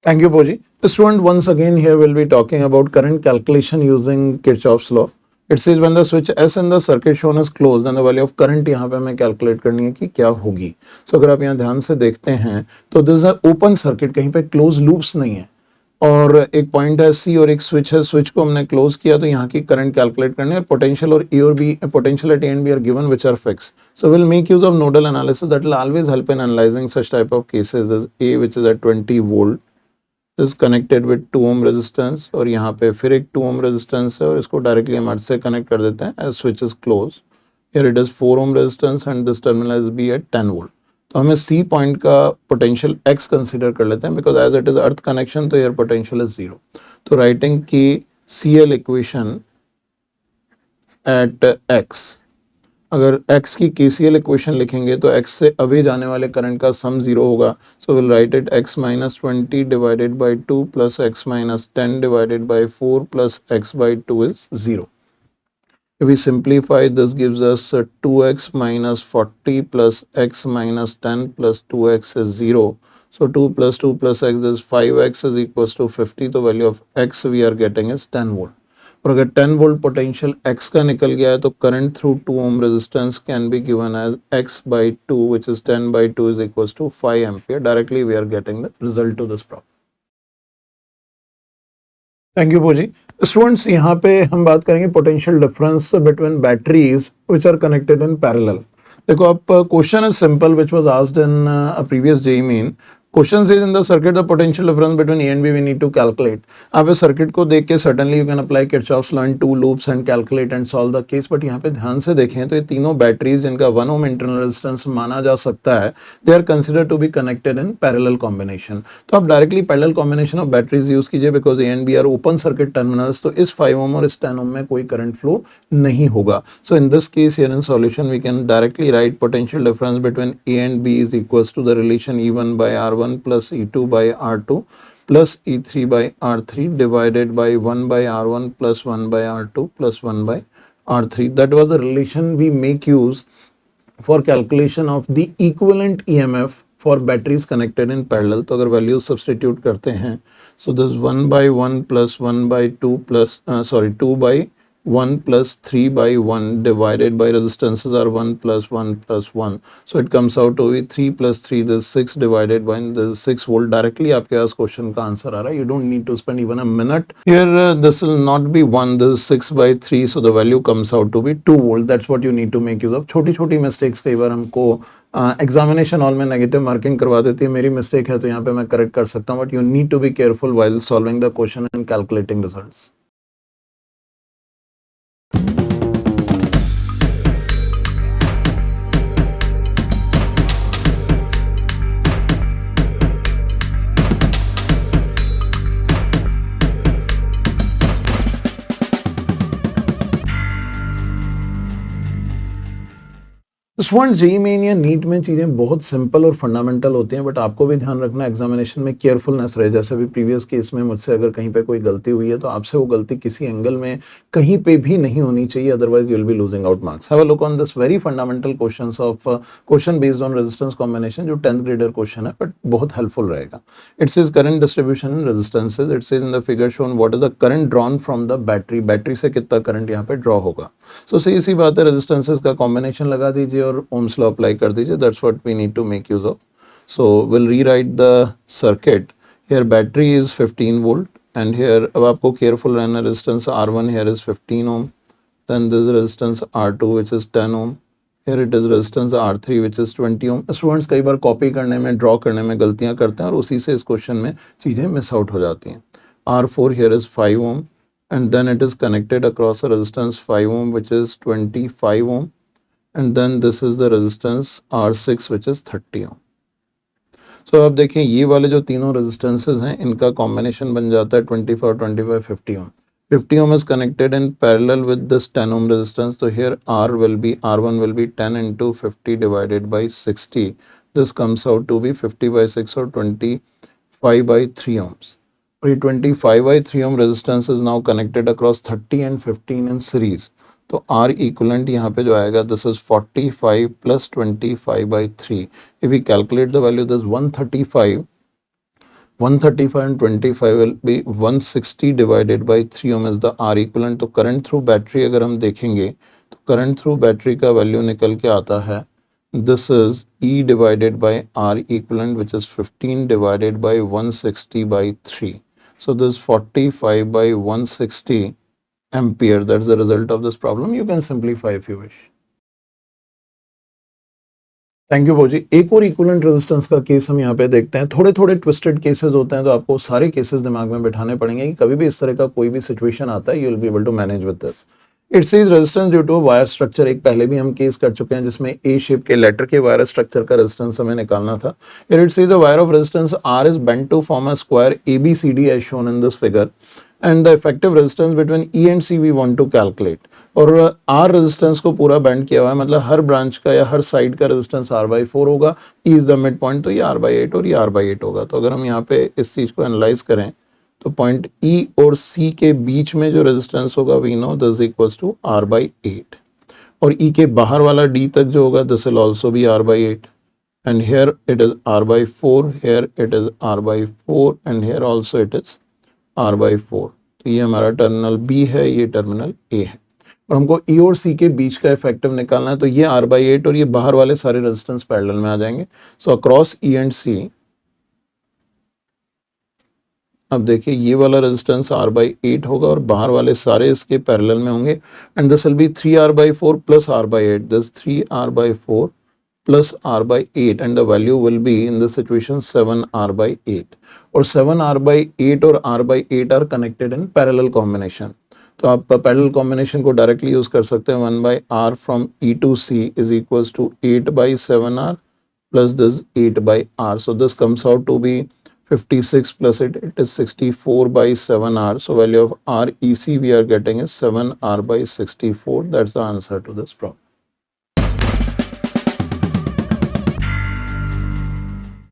Thank you, Pooji. Student, once again here we'll be talking about current calculation using Kirchhoff's law. It says when the switch S in the circuit shown is closed, then the value of current यहाँ पे हमें calculate करनी है कि क्या होगी. So अगर आप यहाँ ध्यान से देखते हैं तो दिस इज ओपन सर्किट, कहीं पे क्लोज लूप्स नहीं है और एक पॉइंट है सी और एक स्विच है. स्विच को हमने क्लोज किया तो यहाँ की करंट कैलकुलेट करनी है और पोटेंशियल और ए और B, potential at A and B are given which are fix. So will make use of nodal analysis that will always help in analysing such type of cases. A which is at 20 volt is connected with 2 ohm resistance और यहाँ पे फिर एक 2 ohm resistance है और इसको directly हम अर्थ से कनेक्ट कर देते हैं as switch is closed. Here it is 4 ohm resistance and this terminal is B at 10 volt. तो हमें C पॉइंट का पोटेंशियल X कंसिडर कर लेते हैं because as it is earth connection तो here पोटेंशियल इज 0. तो राइटिंग की CL equation at X, अगर x की KCL इक्वेशन लिखेंगे तो x से अवे जाने वाले करंट का सम 0 होगा. So will write it x minus 20 divided by 2 plus x minus 10 divided by 4 plus x by 2 is 0. If we simplify, this gives us 2x minus 40 plus x minus 10 plus 2x is 0. So 2 plus 2 plus x is 5x is equals to 50. The value of x we are getting is 10 volt. और अगर 10 volt potential x का निकल गया है तो current through 2 ohm resistance can be given as x by 2 which is 10 by 2 is equals to 5 ampere. Directly we are getting the result to this problem. Thank you पूजी. Students, यहाँ पे हम बात करेंगे potential difference between batteries which are connected in parallel. देखो अब question is simple which was asked in a previous JEE Main. Question says in the circuit the potential difference between A and B we need to calculate. आप इस circuit को देख के certainly you can apply Kirchhoff's law in 2 loops and calculate and solve the case. But यहाँ पे ध्यान से देखें तो ये तीनों बैटरीज जिनका 1 ओम इंटरनल रेजिस्टेंस माना जा सकता है, they are consider to be connected in parallel combination. तो आप directly parallel combination of batteries use कीजिए because A and B are open circuit terminals. तो इस 5 ओम और इस 10 ओम में कोई करंट फ्लो नहीं होगा. So in this case here in solution we can directly write potential difference between A and B is equals to the relation E1 by R1 plus E2 by R2 plus E3 by R3 divided by 1 by R1 plus 1 by R2 plus 1 by R3. That was the relation we make use for calculation of the equivalent EMF for batteries connected in parallel. तो अगर values substitute करते हैं, so this 1 by 1 plus 1 by 2 plus 2 by 1 plus 3 by 1 divided by resistances are 1 plus 1 plus 1. So it comes out to be 3 plus 3, this is 6 divided by this is 6 volt. Directly आपके पास question का answer आ रहा है. You don't need to spend even a minute. Here this will not be 1, this is 6 by 3, so the value comes out to be 2 volt. That's what you need to make use of. छोटी छोटी mistakes कई बार हमको examination hall में negative marking करवा देती है. मेरी mistake है तो यहाँ पे मैं करेक्ट कर सकता हूँ, but you need to be careful while solving the question and calculating results. Student JEE Main या नीट में चीज़ें बहुत सिंपल और फंडामेंटल होती हैं, बट आपको भी ध्यान रखना एग्जामिनेशन में केयरफुलनेस रहे. जैसे भी प्रीवियस केस में मुझसे अगर कहीं पे कोई गलती हुई है तो आपसे वो गलती किसी एंगल में कहीं पे भी नहीं होनी चाहिए, otherwise you will be losing out marks. Have a look on this very fundamental questions of question based on resistance combination, जो 10th ग्रेडर क्वेश्चन है बट बहुत हेल्पफुल रहेगा. It says current distribution in resistances. It says in the figure shown what is the current drawn from the battery. Battery से कितना current यहाँ पे draw होगा. सो सही सी बात है, रेजिस्टेंसेज का कॉम्बिनेशन लगा दीजिए और ओम्स लॉ अप्लाई कर दीजिए. That's what we need to make use of. So will rewrite the circuit. Here battery is 15 volt and here अब आपको केयरफुल रहना. Resistance R1 here is 15 ohm, then this resistance R2 which is 10 ohm, here it is resistance R3 which is 20 ohm. Students कई बार copy करने में, draw करने में गलतियां करते हैं और उसी से इस क्वेश्चन में चीज़ें मिस आउट हो जाती हैं. R4 here is 5 ohm and then it is connected across a resistance 5 ohm which is 25 ohm, and then this is the resistance R6 which is 30 ohm. So अब देखें ये वाले जो तीनों रेजिस्टेंसेज हैं इनका कॉम्बिनेशन बन जाता है 24, 25, 50 ohm. 50 ohm is connected in parallel with this 10 ohm resistance. So here R1 will be 10 into 50 divided by 60. This comes out to be 50 by 6 or 25 by 3 ohms. और ये 25 by 3 ohm resistance is now connected across 30 and 15 in series. तो R equivalent यहाँ पे जो आएगा this is 45 plus 25 by 3. If we calculate the value, this 135 135 and 25 will be 160 divided by 3 ohm is the R equivalent. तो current through battery अगर हम देखेंगे तो करंट थ्रू बैटरी का वैल्यू निकल के आता है, this is E divided by R equivalent which is 15 divided by 160 by 3. So this 45 by 160 ampere, that's the result of this problem. You can simplify if you wish. Thank you भोजी। एक और equivalent resistance का case हम यहाँ पे देखते हैं। थोड़े थोड़े ट्विस्टेड केसेस होते हैं तो आपको सारे केसेस दिमाग में बिठाने पड़ेंगे कि कभी भी इस तरह का कोई भी सिचुएशन आता है, you will be able to manage with this. It says resistance due to wire structure. एक पहले भी हम केस कर चुके हैं जिसमें ए शेप के लेटर के वायर स्ट्रक्चर का रेजिस्टेंस हमें निकालना था। It says the wire of resistance R is bent to form a square ABCD as shown in this figure and the effective resistance between E and C we want to calculate. और R resistance को पूरा band किया हुआ है, मतलब हर branch का या हर side का रेजिस्टेंस R/4 होगा, E is the mid point, तो ये R/8 और ये R/8 होगा। तो अगर हम यहाँ पे इस चीज को एनालाइज करें तो पॉइंट E और C के बीच में जो रेजिस्टेंस होगा we know this equals to R/8, और E के बाहर वाला D तक जो होगा this will also be R/8, and here it is R/4, here it is R/4 and here also it is R/4। तो ये हमारा टर्मिनल B है, ये टर्मिनल A है, और हमको E और C के बीच का इफेक्टिव निकालना है। तो ये R/8 और ये बाहर वाले सारे रेजिस्टेंस पैरेलल में आ जाएंगे। सो अक्रॉस E एंड C, अब देखिए ये वाला रेजिस्टेंस R/8 होगा और बाहर वाले सारे इसके पैरेलल में होंगे, and this will be 3R/4 plus R/8, this 3R/4 plus R/8 and the value will be in this situation 7R/8, और 7R/8 और R/8 are connected in parallel combination। तो आप पैरेलल कॉम्बिनेशन को डायरेक्टली यूज कर सकते हैं। 1/R from E to C is equals to 8/7R plus this 8/R, so this comes out to be 56 plus it is 64/7R, so value of REC we are getting is 7R/64। that's the answer to this problem।